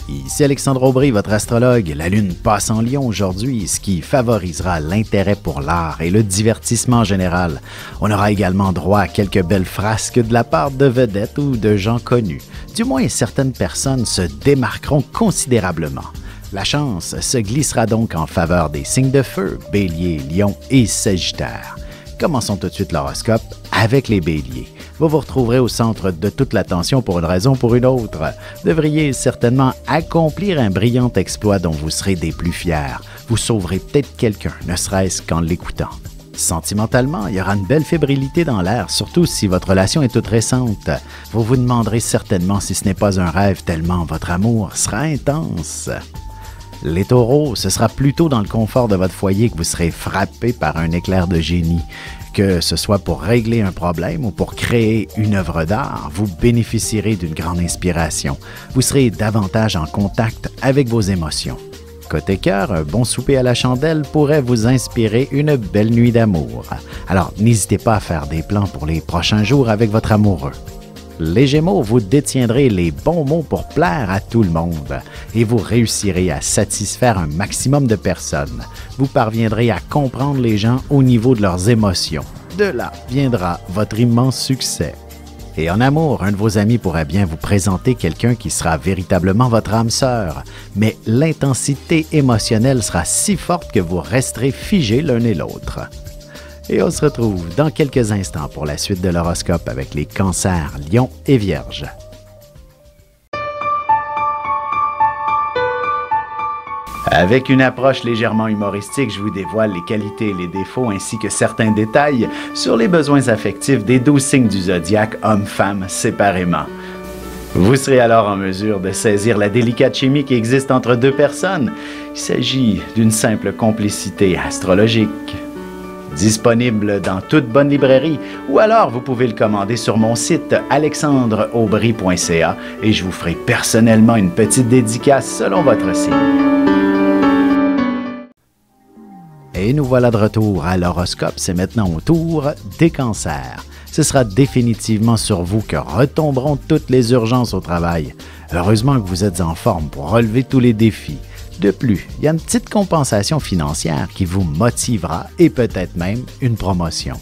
Ici Alexandre Aubry, votre astrologue. La Lune passe en Lion aujourd'hui, ce qui favorisera l'intérêt pour l'art et le divertissement en général. On aura également droit à quelques belles frasques de la part de vedettes ou de gens connus. Du moins, certaines personnes se démarqueront considérablement. La chance se glissera donc en faveur des signes de feu, Bélier, Lion et Sagittaire. Commençons tout de suite l'horoscope avec les Béliers. Vous vous retrouverez au centre de toute l'attention pour une raison ou pour une autre. Vous devriez certainement accomplir un brillant exploit dont vous serez des plus fiers. Vous sauverez peut-être quelqu'un, ne serait-ce qu'en l'écoutant. Sentimentalement, il y aura une belle fébrilité dans l'air, surtout si votre relation est toute récente. Vous vous demanderez certainement si ce n'est pas un rêve tellement votre amour sera intense. Les taureaux, ce sera plutôt dans le confort de votre foyer que vous serez frappé par un éclair de génie. Que ce soit pour régler un problème ou pour créer une œuvre d'art, vous bénéficierez d'une grande inspiration. Vous serez davantage en contact avec vos émotions. Côté cœur, un bon souper à la chandelle pourrait vous inspirer une belle nuit d'amour. Alors, n'hésitez pas à faire des plans pour les prochains jours avec votre amoureux. Les Gémeaux, vous détiendrez les bons mots pour plaire à tout le monde et vous réussirez à satisfaire un maximum de personnes. Vous parviendrez à comprendre les gens au niveau de leurs émotions. De là viendra votre immense succès. Et en amour, un de vos amis pourrait bien vous présenter quelqu'un qui sera véritablement votre âme sœur, mais l'intensité émotionnelle sera si forte que vous resterez figés l'un et l'autre. Et on se retrouve dans quelques instants pour la suite de l'horoscope avec les Cancers, Lions et Vierges. Avec une approche légèrement humoristique, je vous dévoile les qualités et les défauts ainsi que certains détails sur les besoins affectifs des 12 signes du zodiaque, hommes-femmes séparément. Vous serez alors en mesure de saisir la délicate chimie qui existe entre deux personnes. Il s'agit d'une simple complicité astrologique. Disponible dans toute bonne librairie ou alors vous pouvez le commander sur mon site alexandreaubry.ca et je vous ferai personnellement une petite dédicace selon votre signe. Et nous voilà de retour à l'horoscope, c'est maintenant au tour des Cancers. Ce sera définitivement sur vous que retomberont toutes les urgences au travail. Heureusement que vous êtes en forme pour relever tous les défis. De plus, il y a une petite compensation financière qui vous motivera et peut-être même une promotion.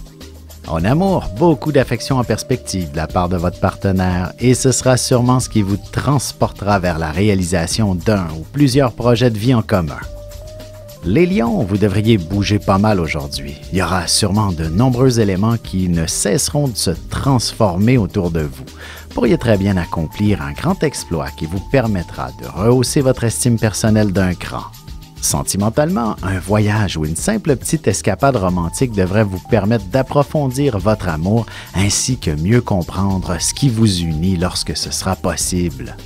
En amour, beaucoup d'affection en perspective de la part de votre partenaire et ce sera sûrement ce qui vous transportera vers la réalisation d'un ou plusieurs projets de vie en commun. Les Lions, vous devriez bouger pas mal aujourd'hui. Il y aura sûrement de nombreux éléments qui ne cesseront de se transformer autour de vous. Vous pourriez très bien accomplir un grand exploit qui vous permettra de rehausser votre estime personnelle d'un cran. Sentimentalement, un voyage ou une simple petite escapade romantique devrait vous permettre d'approfondir votre amour ainsi que mieux comprendre ce qui vous unit lorsque ce sera possible.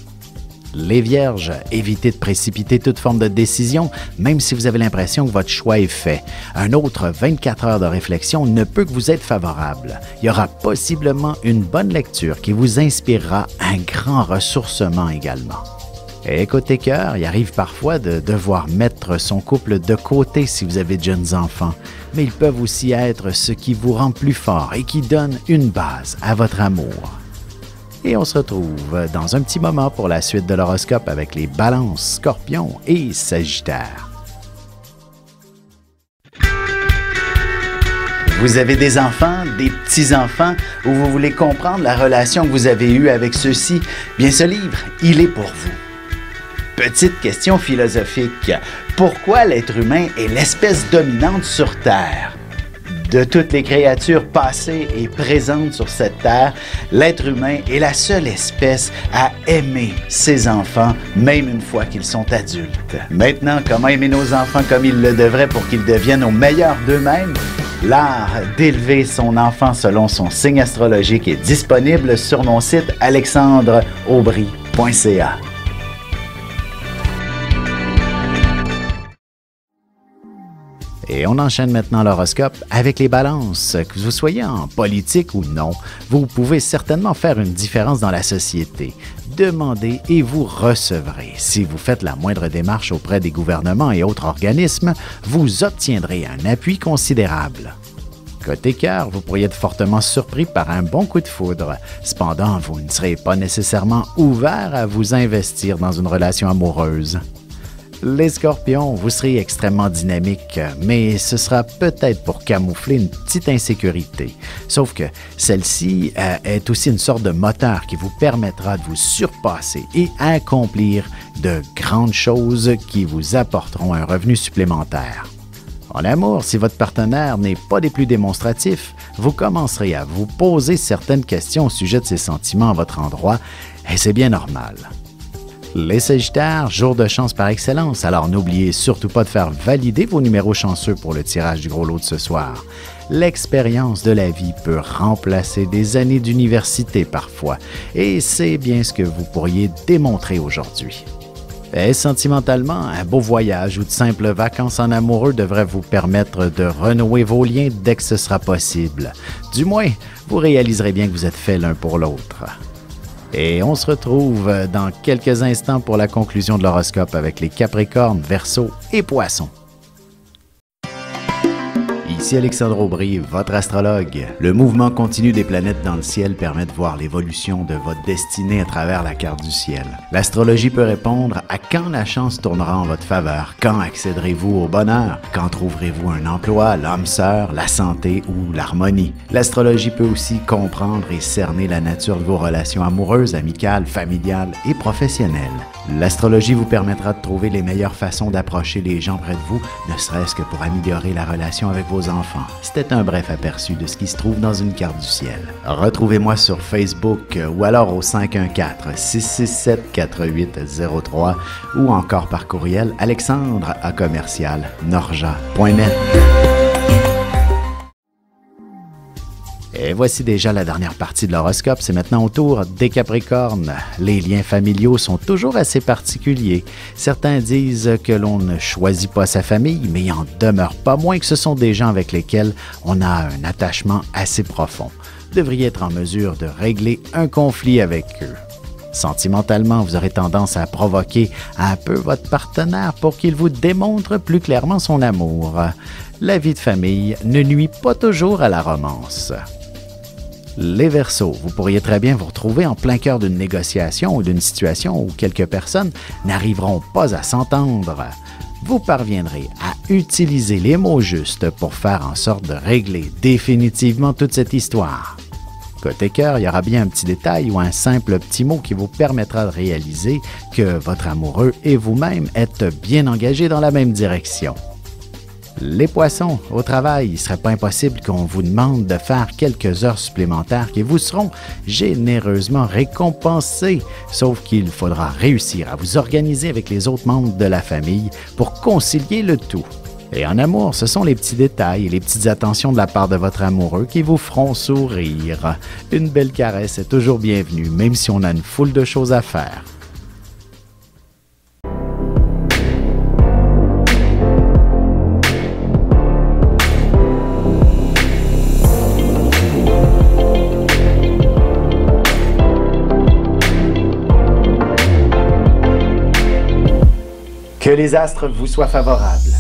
Les Vierges, évitez de précipiter toute forme de décision, même si vous avez l'impression que votre choix est fait. Un autre 24 heures de réflexion ne peut que vous être favorable. Il y aura possiblement une bonne lecture qui vous inspirera un grand ressourcement également. Et côté cœur, il arrive parfois de devoir mettre son couple de côté si vous avez de jeunes enfants, mais ils peuvent aussi être ce qui vous rend plus fort et qui donne une base à votre amour. Et on se retrouve dans un petit moment pour la suite de l'horoscope avec les Balances, Scorpions et Sagittaires. Vous avez des enfants, des petits-enfants, ou vous voulez comprendre la relation que vous avez eue avec ceux-ci? Bien, ce livre, il est pour vous. Petite question philosophique. Pourquoi l'être humain est l'espèce dominante sur Terre? De toutes les créatures passées et présentes sur cette terre, l'être humain est la seule espèce à aimer ses enfants, même une fois qu'ils sont adultes. Maintenant, comment aimer nos enfants comme ils le devraient pour qu'ils deviennent au meilleur d'eux-mêmes? L'art d'élever son enfant selon son signe astrologique est disponible sur mon site alexandreaubry.ca. Et on enchaîne maintenant l'horoscope avec les Balances. Que vous soyez en politique ou non, vous pouvez certainement faire une différence dans la société. Demandez et vous recevrez. Si vous faites la moindre démarche auprès des gouvernements et autres organismes, vous obtiendrez un appui considérable. Côté cœur, vous pourriez être fortement surpris par un bon coup de foudre. Cependant, vous ne serez pas nécessairement ouvert à vous investir dans une relation amoureuse. Les scorpions, vous serez extrêmement dynamique, mais ce sera peut-être pour camoufler une petite insécurité. Sauf que celle-ci est aussi une sorte de moteur qui vous permettra de vous surpasser et accomplir de grandes choses qui vous apporteront un revenu supplémentaire. En amour, si votre partenaire n'est pas des plus démonstratifs, vous commencerez à vous poser certaines questions au sujet de ses sentiments à votre endroit, et c'est bien normal. Les Sagittaires, jour de chance par excellence, alors n'oubliez surtout pas de faire valider vos numéros chanceux pour le tirage du gros lot de ce soir. L'expérience de la vie peut remplacer des années d'université parfois, et c'est bien ce que vous pourriez démontrer aujourd'hui. Et sentimentalement, un beau voyage ou de simples vacances en amoureux devrait vous permettre de renouer vos liens dès que ce sera possible. Du moins, vous réaliserez bien que vous êtes faits l'un pour l'autre. Et on se retrouve dans quelques instants pour la conclusion de l'horoscope avec les Capricornes, Verseaux et Poissons. Ici Alexandre Aubry, votre astrologue. Le mouvement continu des planètes dans le ciel permet de voir l'évolution de votre destinée à travers la carte du ciel. L'astrologie peut répondre à quand la chance tournera en votre faveur, quand accéderez-vous au bonheur, quand trouverez-vous un emploi, l'âme sœur, la santé ou l'harmonie. L'astrologie peut aussi comprendre et cerner la nature de vos relations amoureuses, amicales, familiales et professionnelles. L'astrologie vous permettra de trouver les meilleures façons d'approcher les gens près de vous, ne serait-ce que pour améliorer la relation avec vos enfants. C'était un bref aperçu de ce qui se trouve dans une carte du ciel. Retrouvez-moi sur Facebook ou alors au 514-667-4803 ou encore par courriel alexandre@norja.net. Et voici déjà la dernière partie de l'horoscope. C'est maintenant au tour des Capricornes. Les liens familiaux sont toujours assez particuliers. Certains disent que l'on ne choisit pas sa famille, mais il en demeure pas moins que ce sont des gens avec lesquels on a un attachement assez profond. Vous devriez être en mesure de régler un conflit avec eux. Sentimentalement, vous aurez tendance à provoquer un peu votre partenaire pour qu'il vous démontre plus clairement son amour. La vie de famille ne nuit pas toujours à la romance. Les Verseaux, vous pourriez très bien vous retrouver en plein cœur d'une négociation ou d'une situation où quelques personnes n'arriveront pas à s'entendre. Vous parviendrez à utiliser les mots justes pour faire en sorte de régler définitivement toute cette histoire. Côté cœur, il y aura bien un petit détail ou un simple petit mot qui vous permettra de réaliser que votre amoureux et vous-même êtes bien engagés dans la même direction. Les Poissons, au travail, il ne serait pas impossible qu'on vous demande de faire quelques heures supplémentaires qui vous seront généreusement récompensées, sauf qu'il faudra réussir à vous organiser avec les autres membres de la famille pour concilier le tout. Et en amour, ce sont les petits détails et les petites attentions de la part de votre amoureux qui vous feront sourire. Une belle caresse est toujours bienvenue, même si on a une foule de choses à faire. Que les astres vous soient favorables.